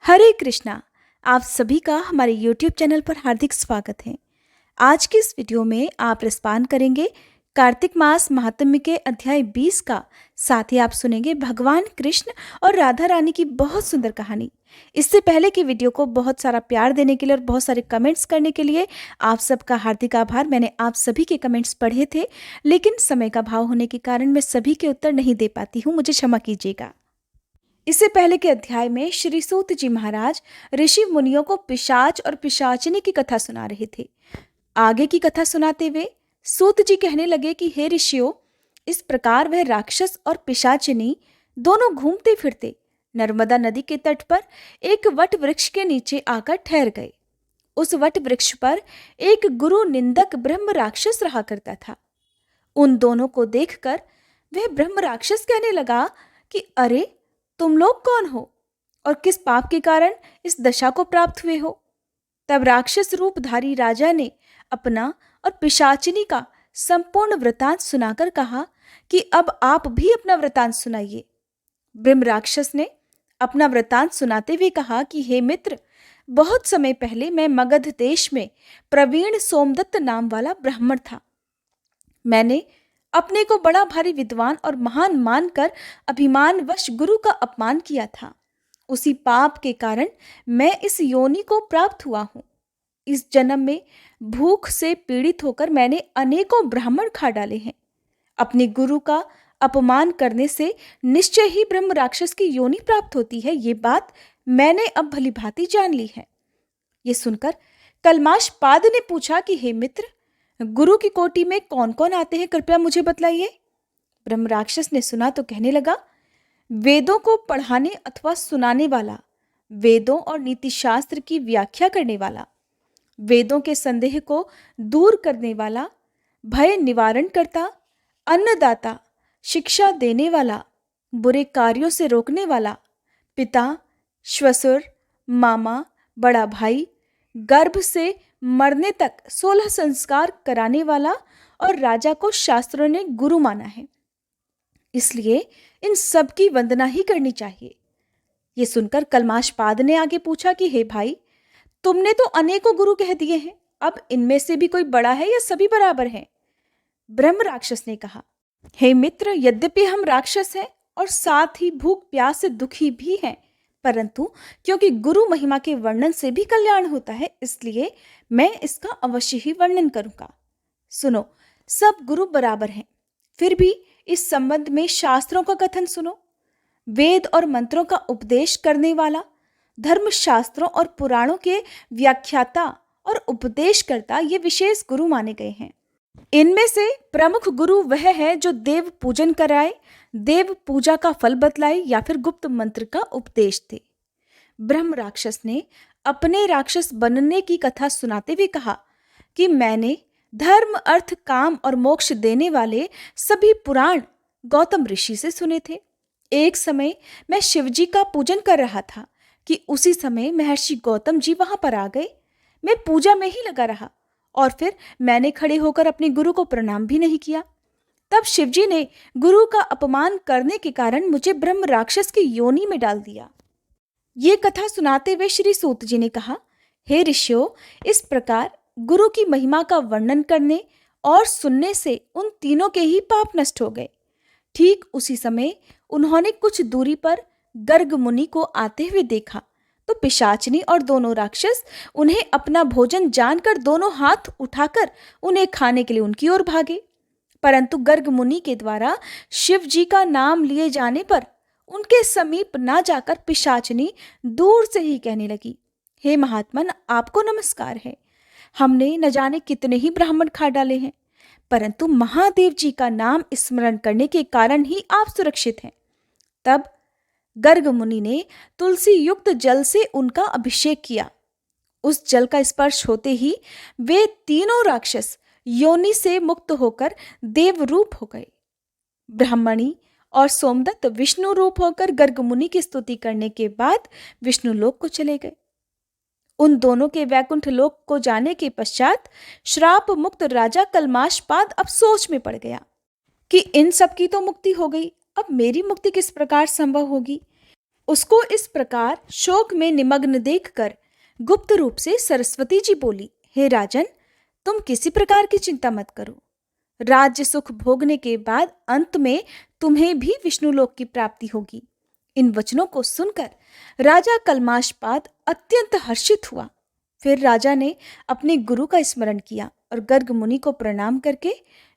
हरे कृष्णा। आप सभी का हमारे YouTube चैनल पर हार्दिक स्वागत है। आज की इस वीडियो में आप रसपान करेंगे कार्तिक मास महात्म्य के अध्याय 20 का। साथ ही आप सुनेंगे भगवान कृष्ण और राधा रानी की बहुत सुंदर कहानी। इससे पहले की वीडियो को बहुत सारा प्यार देने के लिए और बहुत सारे कमेंट्स करने के लिए आप सबका हार्दिक आभार। मैंने आप सभी के कमेंट्स पढ़े थे, लेकिन समय का अभाव होने के कारण मैं सभी के उत्तर नहीं दे पाती हूँ, मुझे क्षमा कीजिएगा। इससे पहले के अध्याय में श्री सूत जी महाराज ऋषि मुनियों को पिशाच और पिशाचिनी की कथा सुना रहे थे। आगे की कथा सुनाते हुए सूत जी कहने लगे कि हे ऋषियों, इस प्रकार वह राक्षस और पिशाचिनी दोनों घूमते फिरते नर्मदा नदी के तट पर एक वट वृक्ष के नीचे आकर ठहर गए। उस वट वृक्ष पर एक गुरु निंदक ब्रह्म राक्षस रहा करता था। उन दोनों को देखकर वह ब्रह्म राक्षस कहने लगा कि अरे, तुम लोग कौन हो और किस पाप के कारण इस दशा को प्राप्त हुए हो। तब राक्षस रूपधारी राजा ने अपना और पिशाचिनी का संपूर्ण वृतांत सुनाकर कहा कि अब आप भी अपना वृतांत सुनाइए। ब्रह्म राक्षस ने अपना वृतांत सुनाते हुए कहा कि हे मित्र, बहुत समय पहले मैं मगध देश में प्रवीण सोमदत्त नाम वाला ब्राह्मण था। मैंने अपने को बड़ा भारी विद्वान और महान मानकर अभिमानवश गुरु का अपमान किया था। उसी पाप के कारण मैं इस योनि को प्राप्त हुआ हूँ। इस जन्म में भूख से पीड़ित होकर मैंने अनेकों ब्राह्मण खा डाले हैं। अपने गुरु का अपमान करने से निश्चय ही ब्रह्म राक्षस की योनि प्राप्त होती है, ये बात मैंने अब भली भांति जान ली है। ये सुनकर कलमाश पाद ने पूछा कि हे मित्र, गुरु की कोटि में कौन कौन आते हैं, कृपया मुझे बतलाइए। ब्रह्म राक्षस ने सुना तो कहने लगा, वेदों को पढ़ाने अथवा सुनाने वाला, वेदों और नीति शास्त्र की व्याख्या करने वाला, वेदों के संदेह को दूर करने वाला, भय निवारण करता, अन्नदाता, शिक्षा देने वाला, बुरे कार्यों से रोकने वाला, पिता, श्वशुर, मामा, बड़ा भाई, गर्भ से मरने तक 16 संस्कार कराने वाला और राजा को शास्त्रों ने गुरु माना है, इसलिए इन सब की वंदना ही करनी चाहिए। ये सुनकर कलमाशपाद ने आगे पूछा कि हे भाई, तुमने तो अनेकों गुरु कह दिए हैं, अब इनमें से भी कोई बड़ा है या सभी बराबर हैं? ब्रह्म राक्षस ने कहा, हे मित्र, यद्यपि हम राक्षस हैं और साथ ही भूख प्यास से दुखी भी हैं, परंतु क्योंकि गुरु महिमा के वर्णन से भी कल्याण होता है, इसलिए मैं इसका अवश्य ही वर्णन करूंगा। सुनो, सब गुरु बराबर हैं, फिर भी इस संबंध में शास्त्रों का कथन सुनो। वेद और मंत्रों का उपदेश करने वाला, धर्म शास्त्रों और पुराणों के व्याख्याता और उपदेशकर्ता ये विशेष गुरु माने गए हैं। इनमें से प्रमुख गुरु वह है जो देव पूजन कराए, देव पूजा का फल बतलाए या फिर गुप्त मंत्र का उपदेश दे। ब्रह्म राक्षस ने अपने राक्षस बनने की कथा सुनाते हुए कहा कि मैंने धर्म, अर्थ, काम और मोक्ष देने वाले सभी पुराण गौतम ऋषि से सुने थे। एक समय मैं शिवजी का पूजन कर रहा था कि उसी समय महर्षि गौतम जी वहां पर आ गए। मैं पूजा में ही लगा रहा और फिर मैंने खड़े होकर अपने गुरु को प्रणाम भी नहीं किया। तब शिवजी ने गुरु का अपमान करने के कारण मुझे ब्रह्म राक्षस की योनि में डाल दिया। ये कथा सुनाते हुए श्री सूत जी ने कहा, हे ऋषियों, इस प्रकार गुरु की महिमा का वर्णन करने और सुनने से उन तीनों के ही पाप नष्ट हो गए। ठीक उसी समय उन्होंने कुछ दूरी पर गर्ग मुनि को आते हुए देखा तो पिशाचिनी और दोनों राक्षस उन्हें अपना भोजन जानकर दोनों हाथ उठाकर उन्हें खाने के लिए उनकी ओर भागे। परंतु गर्ग मुनि के द्वारा शिव जी का नाम लिए जाने पर उनके समीप ना जाकर पिशाचिनी दूर से ही कहने लगी, हे महात्मन, आपको नमस्कार है। हमने न जाने कितने ही ब्राह्मण खा डाले हैं, परंतु महादेव जी का नाम स्मरण करने के कारण ही आप सुरक्षित हैं। तब गर्ग मुनि ने तुलसी युक्त जल से उनका अभिषेक किया। उस जल का स्पर्श होते ही वे तीनों राक्षस योनि से मुक्त होकर देव रूप हो गए। ब्राह्मणी और सोमदत्त विष्णु रूप होकर गर्ग मुनि की स्तुति करने के बाद विष्णु लोक को चले गए। उन दोनों के वैकुंठ लोक को जाने के पश्चात श्राप मुक्त राजा कलमाशपाद अब सोच में पड़ गया कि इन सब की तो मुक्ति हो गई, अब मेरी मुक्ति किस प्रकार संभव होगी। उसको इस प्रकार शोक में निमग्न देखकर गुप्त रूप से सरस्वती जी बोली, हे राजन, तुम किसी प्रकार की चिंता मत करो। राज्य सुख भोगने के बाद अंत में तुम्हें भी विष्णुलोक की प्राप्ति होगी। इन वचनों को सुनकर राजा कल्माशपाद अत्यंत हर्षित हुआ। फिर राजा ने अपने गुरु का स्मरण किया और गर्ग मुनि को प्रणाम करके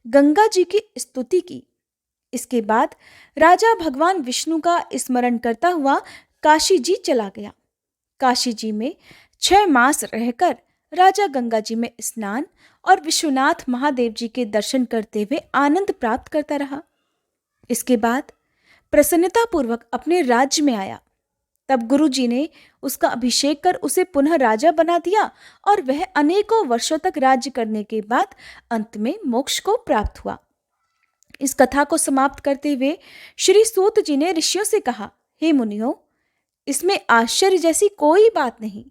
गंगा जी की स्तुति की। इसके बाद राजा भगवान विष्णु का स्मरण करता हुआ काशी जी चला गया। काशी जी में 6 मास रहकर राजा गंगा जी में स्नान और विश्वनाथ महादेव जी के दर्शन करते हुए आनंद प्राप्त करता रहा। इसके बाद प्रसन्नतापूर्वक अपने राज्य में आया। तब गुरु जी ने उसका अभिषेक कर उसे पुनः राजा बना दिया और वह अनेकों वर्षों तक राज्य करने के बाद अंत में मोक्ष को प्राप्त हुआ। इस कथा को समाप्त करते हुए श्री सूत जी ने ऋषियों से कहा, हे मुनियों, इसमें आश्चर्य जैसी कोई बात नहीं।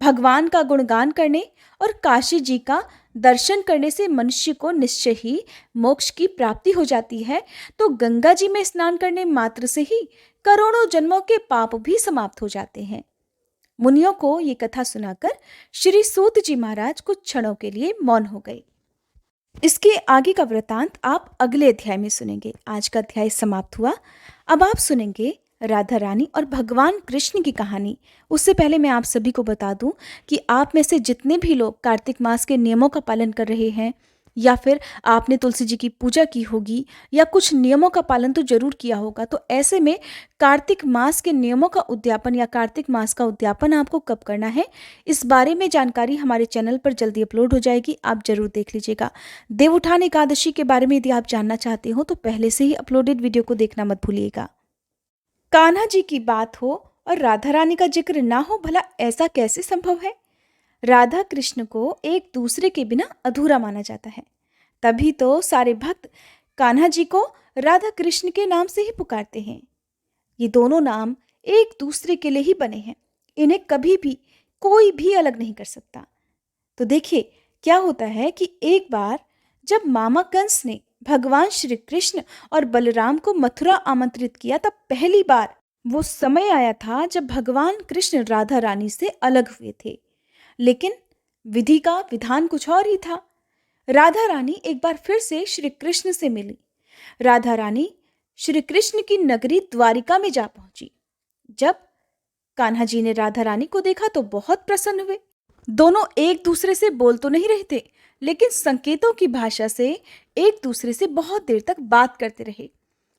भगवान का गुणगान करने और काशी जी का दर्शन करने से मनुष्य को निश्चय ही मोक्ष की प्राप्ति हो जाती है, तो गंगा जी में स्नान करने मात्र से ही करोड़ों जन्मों के पाप भी समाप्त हो जाते हैं। मुनियों को ये कथा सुनाकर श्री सूत जी महाराज कुछ क्षणों के लिए मौन हो गए। इसके आगे का वृतांत आप अगले अध्याय में सुनेंगे। आज का अध्याय समाप्त हुआ। अब आप सुनेंगे राधा रानी और भगवान कृष्ण की कहानी। उससे पहले मैं आप सभी को बता दूं कि आप में से जितने भी लोग कार्तिक मास के नियमों का पालन कर रहे हैं, या फिर आपने तुलसी जी की पूजा की होगी या कुछ नियमों का पालन तो जरूर किया होगा, तो ऐसे में कार्तिक मास के नियमों का उद्यापन या कार्तिक मास का उद्यापन आपको कब करना है, इस बारे में जानकारी हमारे चैनल पर जल्दी अपलोड हो जाएगी। आप जरूर देख लीजिएगा। देवउठान एकादशी के बारे में यदि आप जानना चाहते हो तो पहले से ही अपलोडेड वीडियो को देखना मत भूलिएगा। कान्हा जी की बात हो और राधा रानी का जिक्र ना हो, भला ऐसा कैसे संभव है? राधा कृष्ण को एक दूसरे के बिना अधूरा माना जाता है। तभी तो सारे भक्त कान्हा जी को राधा कृष्ण के नाम से ही पुकारते हैं। ये दोनों नाम एक दूसरे के लिए ही बने हैं। इन्हें कभी भी कोई भी अलग नहीं कर सकता। तो देखिए क्या होता है कि एक बार जब मामा कंस ने भगवान श्री कृष्ण और बलराम को मथुरा आमंत्रित किया, तब पहली बार वो समय आया था जब भगवान कृष्ण राधा रानी से अलग हुए थे। लेकिन विधि का विधान कुछ और ही था। राधा रानी एक बार फिर से श्री कृष्ण से मिली। राधा रानी श्री कृष्ण की नगरी द्वारिका में जा पहुंची। जब कान्हा जी ने राधा रानी को देखा तो बहुत प्रसन्न हुए। दोनों एक दूसरे से बोल तो नहीं रहे थे, लेकिन संकेतों की भाषा से एक दूसरे से बहुत देर तक बात करते रहे।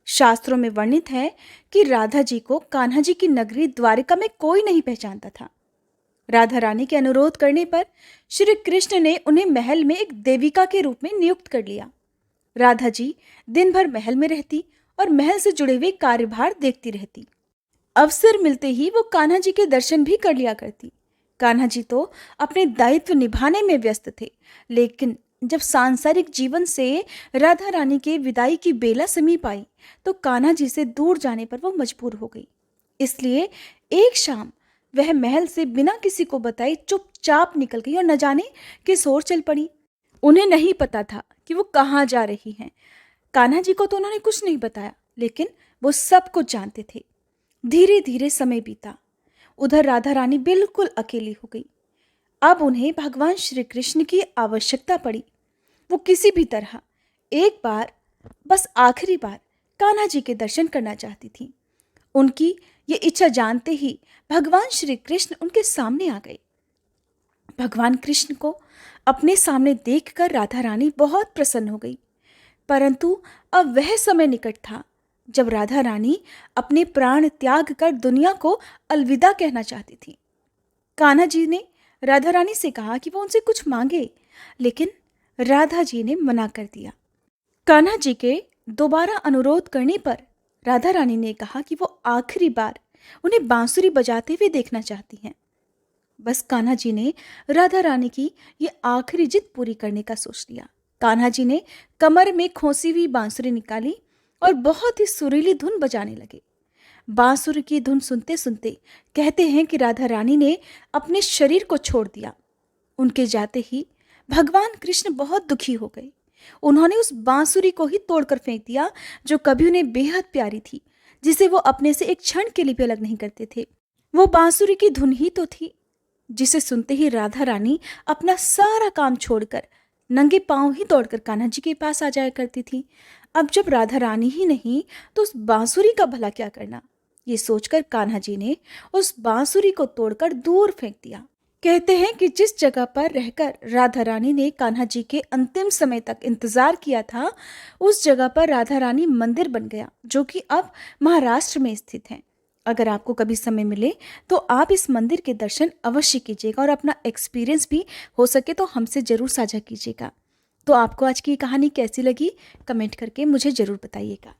शास्त्रों में वर्णित है कि राधा जी को कान्हा जी की नगरी द्वारिका में कोई नहीं पहचानता था। राधा रानी के अनुरोध करने पर श्री कृष्ण ने उन्हें महल में एक देविका के रूप में नियुक्त कर लिया। राधा जी दिन भर महल में रहती और महल से जुड़े हुए कार्यभार देखती रहती। अवसर मिलते ही वो कान्हा जी के दर्शन भी कर लिया करती। कान्हा जी तो अपने दायित्व निभाने में व्यस्त थे, लेकिन जब सांसारिक जीवन से राधा रानी के विदाई की बेला समीप आई तो कान्हा जी से दूर जाने पर वो मजबूर हो गई। इसलिए एक शाम वह महल से बिना किसी को बताए चुपचाप निकल गई और न जाने किस ओर चल पड़ी। उन्हें नहीं पता था कि वो कहाँ जा रही हैं। कान्हा जी को तो उन्होंने कुछ नहीं बताया, लेकिन वो सब कुछ जानते थे। धीरे धीरे समय बीता। उधर राधा रानी बिल्कुल अकेली हो गई। अब उन्हें भगवान श्री कृष्ण की आवश्यकता पड़ी। वो किसी भी तरह एक बार, बस आखिरी बार कान्हा जी के दर्शन करना चाहती थी। उनकी ये इच्छा जानते ही भगवान श्री कृष्ण उनके सामने आ गए। भगवान कृष्ण को अपने सामने देखकर राधा रानी बहुत प्रसन्न हो गई। परंतु अब वह समय निकट था जब राधा रानी अपने प्राण त्याग कर दुनिया को अलविदा कहना चाहती थी। कान्हा जी ने राधा रानी से कहा कि वो उनसे कुछ मांगे, लेकिन राधा जी ने मना कर दिया। कान्हा जी के दोबारा अनुरोध करने पर राधा रानी ने कहा कि वो आखिरी बार उन्हें बांसुरी बजाते हुए देखना चाहती हैं। बस कान्हा जी ने राधा रानी की ये आखिरी जिद पूरी करने का सोच लिया। कान्हा जी ने कमर में खोसी हुई बांसुरी निकाली और बहुत ही सुरीली धुन बजाने लगे। बांसुरी की धुन सुनते सुनते कहते हैं कि राधा रानी ने अपने शरीर को छोड़ दिया। उनके जाते ही भगवान कृष्ण बहुत दुखी हो गए। उन्होंने उस बांसुरी को ही तोड़कर फेंक दिया जो कभी उन्हें बेहद प्यारी थी, जिसे वो अपने से एक क्षण के लिए भी अलग नहीं करते थे। वो बांसुरी की धुन ही तो थी जिसे सुनते ही राधा रानी अपना सारा काम छोड़कर नंगे पांव ही दौड़कर कान्हा जी के पास आ जाया करती थी। अब जब राधा रानी ही नहीं तो उस बांसुरी का भला क्या करना, ये सोचकर कान्हा जी ने उस बांसुरी को तोड़कर दूर फेंक दिया। कहते हैं कि जिस जगह पर रहकर राधा रानी ने कान्हा जी के अंतिम समय तक इंतजार किया था, उस जगह पर राधा रानी मंदिर बन गया, जो कि अब महाराष्ट्र में स्थित है। अगर आपको कभी समय मिले तो आप इस मंदिर के दर्शन अवश्य कीजिएगा और अपना एक्सपीरियंस भी हो सके तो हमसे ज़रूर साझा कीजिएगा। तो आपको आज की कहानी कैसी लगी, कमेंट करके मुझे ज़रूर बताइएगा।